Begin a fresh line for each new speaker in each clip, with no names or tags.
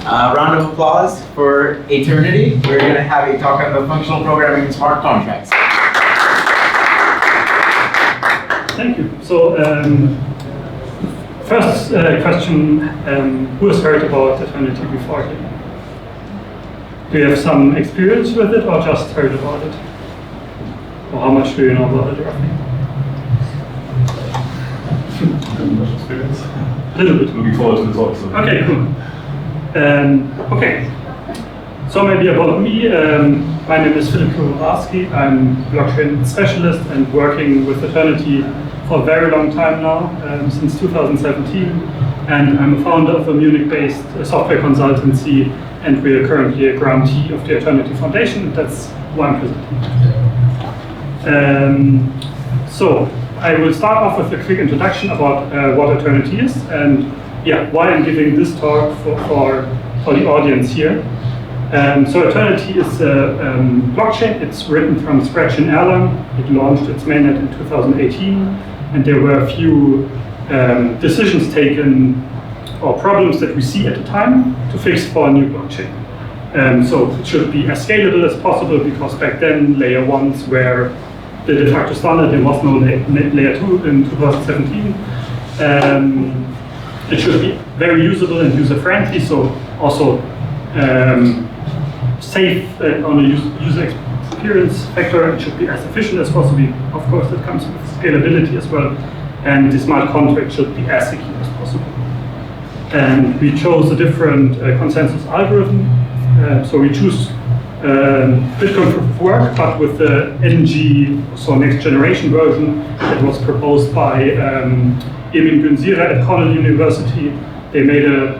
Round of applause for Æternity. We're going to have a talk about functional programming and smart contracts.
Thank you. So, first question, who has heard about Æternity before here? Do you have some experience with it or just heard about it? Or how much do you know about it roughly?
Much experience.
A little bit.
Looking forward to the talk. So.
Okay, cool. Okay. So maybe about me. My name is Philipp Piwowarsky. I'm a blockchain specialist and working with Æternity for a very long time now, since 2017. And I'm a founder of a Munich-based software consultancy, and we are currently a grantee of the Æternity Foundation. That's why I'm presenting today. So I will start off with a quick introduction about what Æternity is and why I'm giving this talk for the audience here. So Æternity is a blockchain. It's written from scratch in Erlang. It launched its mainnet in 2018, and there were a few decisions taken or problems that we see at the time to fix for a new blockchain. So it should be as scalable as possible, because back then layer 1s were the de facto standard. There was no layer 2 in 2017. It should be very usable and user-friendly, so also safe on a user experience factor. It should be as efficient as possible. Of course, it comes with scalability as well. And the smart contract should be as secure as possible. And we chose a different consensus algorithm. So we choose Bitcoin proof of work, but with the NG, so next generation version that was proposed by Emin Günzira at Cornell University. They made a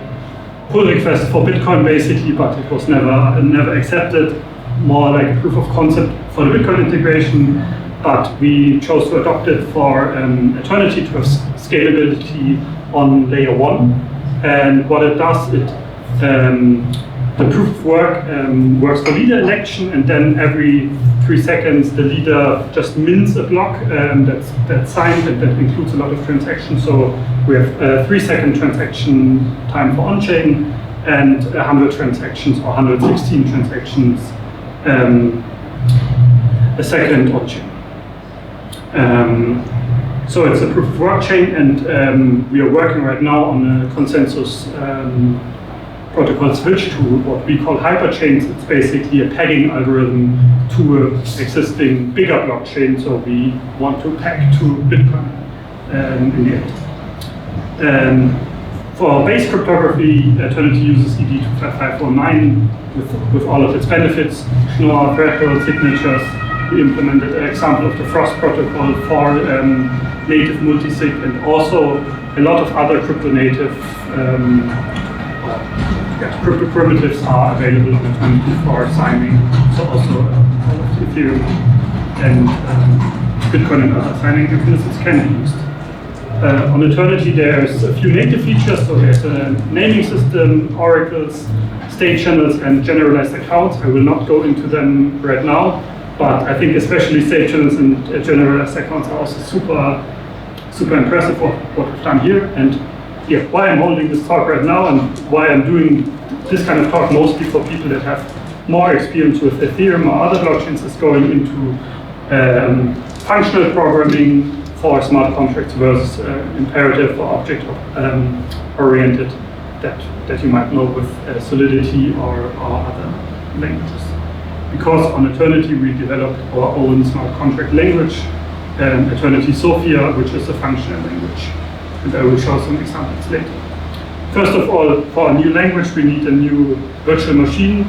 pull request for Bitcoin basically, but it was never accepted. More like a proof of concept for the Bitcoin integration, but we chose to adopt it for Æternity to have scalability on layer 1. And what it does, the proof of work works for leader election, and then every 3 seconds the leader just mints a block that's signed, and that includes a lot of transactions. So we have a 3-second transaction time for on-chain and 100 transactions or 116 transactions a second on-chain. So it's a proof of work chain, and we are working right now on a consensus protocol switch to what we call hyperchains. It's basically a pegging algorithm to an existing bigger blockchain. So we want to peg to Bitcoin in the end. For base cryptography, Æternity uses ED 25549 with all of its benefits, Schnorr, threshold signatures. We implemented an example of the Frost protocol for native multisig, and also a lot of other crypto-native crypto primitives are available on Æternity for signing. So also all of the Ethereum and Bitcoin and other signing mechanisms can be used. On Æternity, there's a few native features. So there's a naming system, oracles, state channels, and generalized accounts. I will not go into them right now, but I think especially state channels and generalized accounts are also super impressive what we've done here. And why I'm holding this talk right now, and why I'm doing this kind of talk mostly for people that have more experience with Ethereum or other blockchains, is going into functional programming for smart contracts versus imperative or object oriented that you might know with Solidity or other languages. Because on Æternity we developed our own smart contract language, Æternity Sophia, which is a functional language. And I will show some examples later. First of all, for a new language, we need a new virtual machine.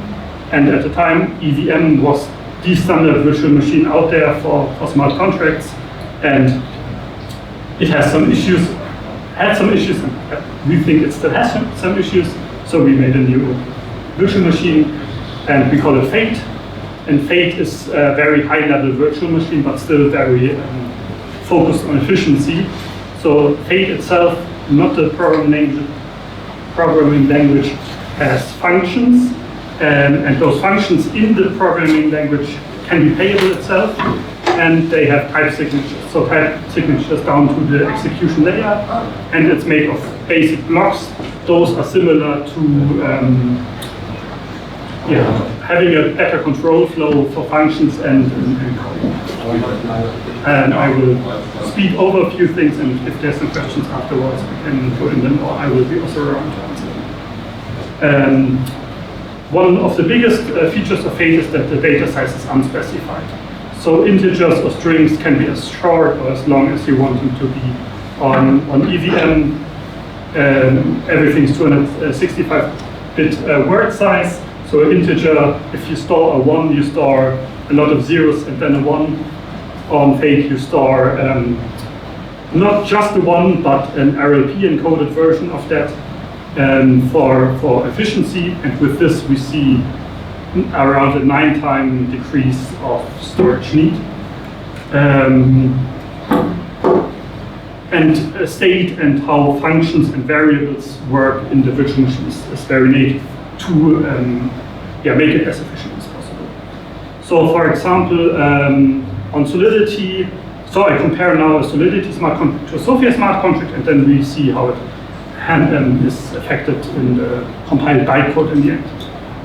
And at the time, EVM was the standard virtual machine out there for smart contracts. And it has some issues, and we think it still has some issues. So we made a new virtual machine, and we call it Fate. And Fate is a very high-level virtual machine, but still very focused on efficiency. So Fate itself, not the programming language, has functions, and those functions in the programming language can be payable itself, and they have type signatures. So type signatures down to the execution layer, and it's made of basic blocks those are similar to having a better control flow for functions and code. And I will speed over a few things, and if there's some questions afterwards, we can go in them, or I will be also around to answer them. One of the biggest features of Fate is that the data size is unspecified. So integers or strings can be as short or as long as you want them to be. On EVM, everything's 265-bit word size. So an integer, if you store a 1, you store a lot of zeros and then a 1. On Fate, you store not just a 1, but an RLP encoded version of that for efficiency. And with this, we see around a 9-time decrease of storage need. And state and how functions and variables work in the virtual machines is very native to make it as efficient as possible. So for example, on Solidity, so I compare now a Solidity smart contract to a Sophia smart contract, and then we see how it is affected in the compiled bytecode in the end.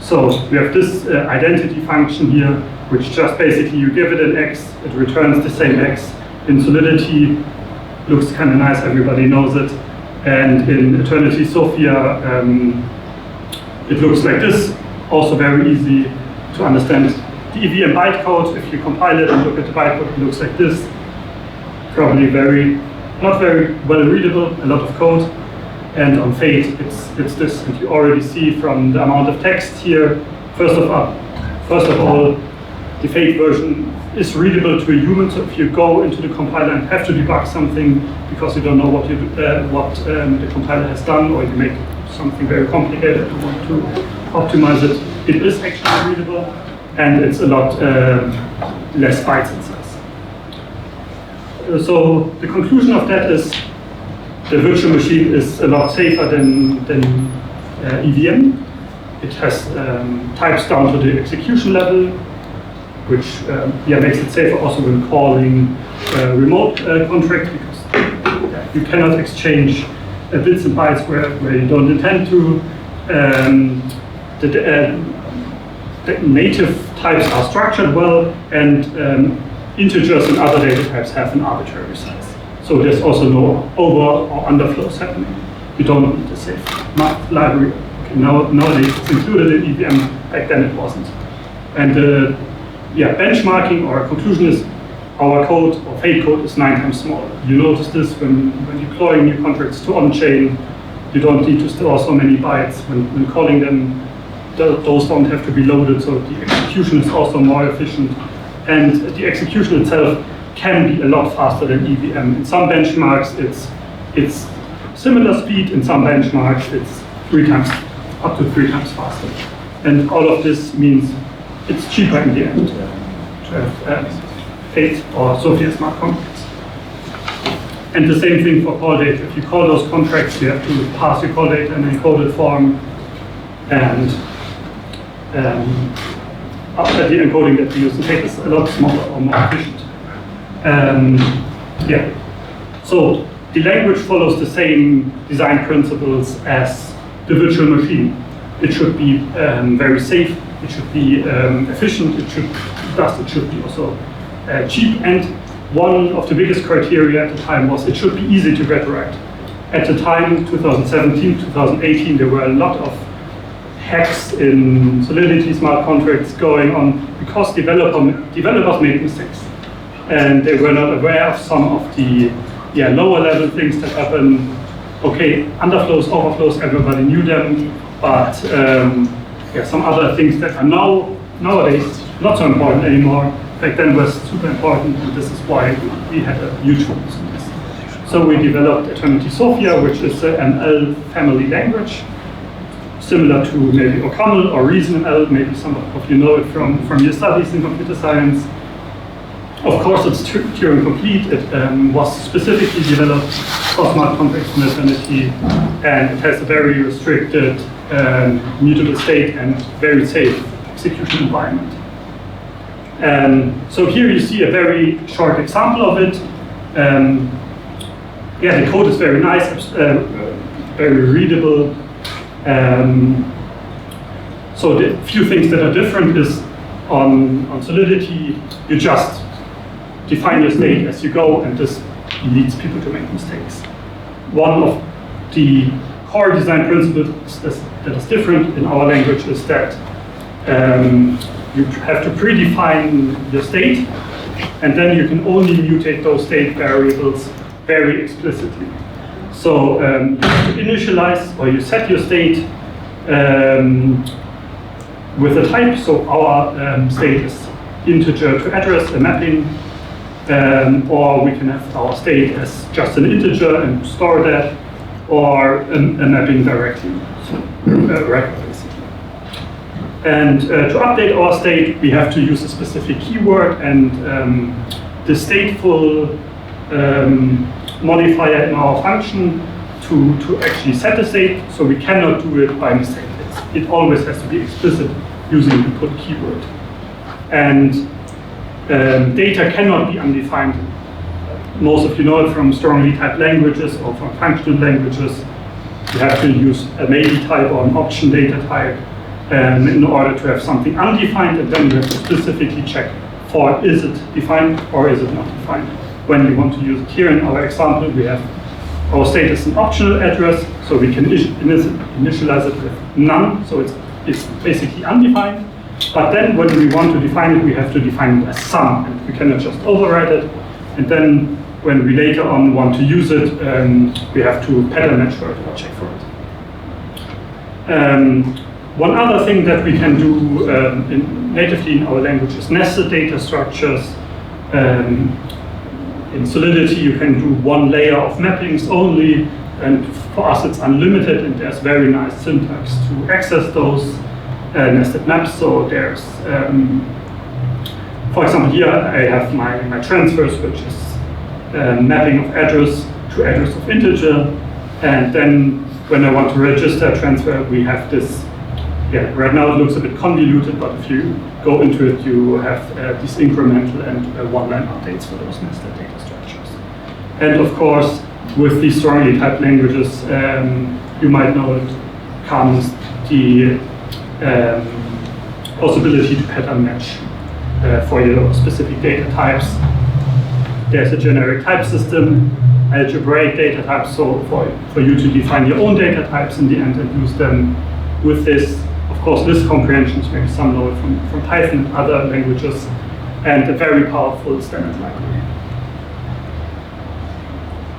So we have this identity function here, which just basically you give it an X, it returns the same X. In Solidity, looks kind of nice, everybody knows it. And in Eternity Sophia, it looks like this, also very easy to understand. The EVM bytecode, if you compile it and look at the bytecode, it looks like this. Probably not very well readable, a lot of code. And on Fate, it's this, and you already see from the amount of text here. First of all, the Fate version is readable to a human. So if you go into the compiler and have to debug something because you don't know what the compiler has done, or you make something very complicated and want to optimize it, it is actually readable, and it's a lot less bytes in size. So the conclusion of that is the virtual machine is a lot safer than EVM. It has types down to the execution level, which makes it safer also when calling a remote contract, because you cannot exchange bits and bytes where you don't intend to. The native types are structured well, and integers and other data types have an arbitrary size. So there's also no over or underflows happening. You don't need a safe math library. Okay, nowadays it's included in EVM, back then it wasn't. And benchmarking or conclusion is our code or Fate code is 9 times smaller. You notice this when you're deploying new contracts to on-chain. You don't need to store so many bytes. When calling them, those don't have to be loaded, so the execution is also more efficient. And the execution itself can be a lot faster than EVM. In some benchmarks, it's similar speed. In some benchmarks, it's up to 3 times faster. And all of this means it's cheaper in the end to have Fate or Sophia smart contracts. And the same thing for call data. If you call those contracts, you have to pass your call data in an encoded form, and after the encoding that we use, the data is a lot smaller or more efficient. So the language follows the same design principles as the virtual machine. It should be very safe. It should be efficient. It should be also cheap. And one of the biggest criteria at the time was it should be easy to get right. At the time, 2017, 2018, there were a lot of hacks in Solidity smart contracts going on because developers made mistakes. And they were not aware of some of the lower level things that happen. Okay, underflows, overflows, everybody knew them, but some other things that are nowadays not so important anymore. Back then was super important, and this is why we had a huge focus on this. So we developed Eternity Sophia, which is an ML family language, similar to maybe OCaml or ReasonML. Maybe some of you know it from your studies in computer science. Of course, it's Turing complete. It was specifically developed for smart contracts in Eternity, and it has a very restricted mutable state and very safe execution environment. So here you see a very short example of it. The code is very nice, very readable. So the few things that are different is on Solidity, you just define your state as you go, and this leads people to make mistakes. One of the core design principles that is different in our language is that you have to predefine your state, and then you can only mutate those state variables very explicitly. So you have to initialize, or you set your state with a type. So our state is integer to address, a mapping, or we can have our state as just an integer and store that, or a mapping directly, so record basically. And to update our state, we have to use a specific keyword, and the stateful modifier in our function to actually set the state, so we cannot do it by mistake. It always has to be explicit using the put keyword. And data cannot be undefined. Most of you know it from strongly typed languages or from functional languages. You have to use a maybe type or an option data type in order to have something undefined, and then you have to specifically check for is it defined or is it not defined when you want to use it. Here in our example, we have our state is an optional address, so we can initialize it with none, so it's basically undefined. But then when we want to define it, we have to define it as some, and we cannot just override it. And then when we later on want to use it, we have to pattern match for it or check for it. One other thing that we can do natively in our language is nested data structures. In Solidity, you can do one layer of mappings only, and for us it's unlimited, and there's very nice syntax to access those nested maps. So there's, for example, here I have my transfers, which is mapping of address to address of integer, and then when I want to register a transfer, we have this. Yeah, right now it looks a bit convoluted, but if you go into it, you have these incremental and one-line updates for those nested data structures. And of course, with these strongly typed languages, you might know it comes the possibility to pattern match for your specific data types. There's a generic type system, algebraic data types, so for you to define your own data types in the end and use them with this. Of course, list comprehensions, maybe some know it from Python and other languages, and a very powerful standard library.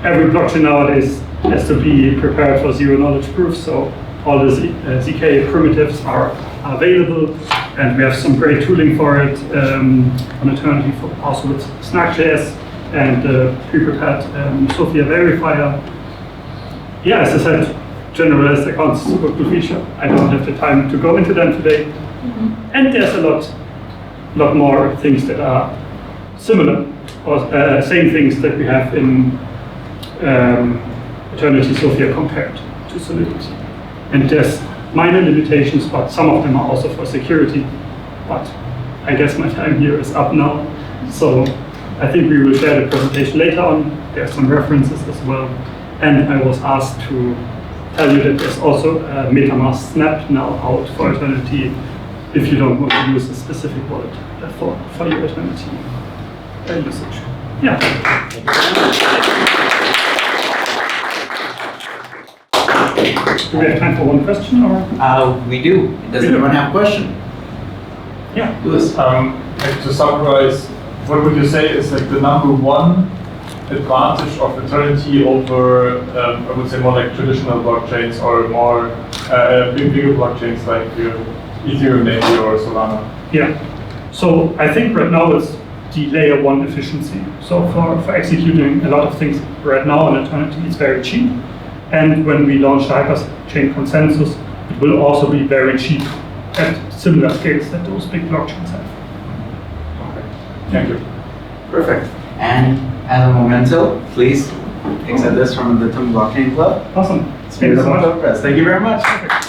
Every blockchain nowadays has to be prepared for zero knowledge proof, so all the ZK primitives are available, and we have some great tooling for it on Eternity, also with Snark.js and pre-prepared Sophia verifier. Yeah, as I said, generalized accounts is a super cool feature. I don't have the time to go into them today. And there's a lot more things that are similar, or same things that we have in Eternity Sophia compared to Solidity. And there's minor limitations, but some of them are also for security. But I guess my time here is up now. So I think we will share the presentation later on. There's some references as well. And I was asked to tell you that there's also a MetaMask Snap now out for Eternity if you don't want to use a specific wallet for your Eternity usage. Yeah. Do we have time for one question, or?
We do. Does anyone have a question?
Yeah.
Louis.
To summarize, what would you say is like the number one advantage of Eternity over, I would say, more like traditional blockchains or more bigger blockchains like Ethereum maybe or Solana?
Yeah. So I think right now it's the layer one efficiency. So for executing a lot of things right now on Eternity, it's very cheap. And when we launch the Hyperchain Consensus, it will also be very cheap at similar scales that those big blockchains have.
Okay. Thank you.
Perfect. And as a memento, please accept this from the TUM Blockchain Club.
Awesome.
Thank you so much. Thank you very much.
Perfect.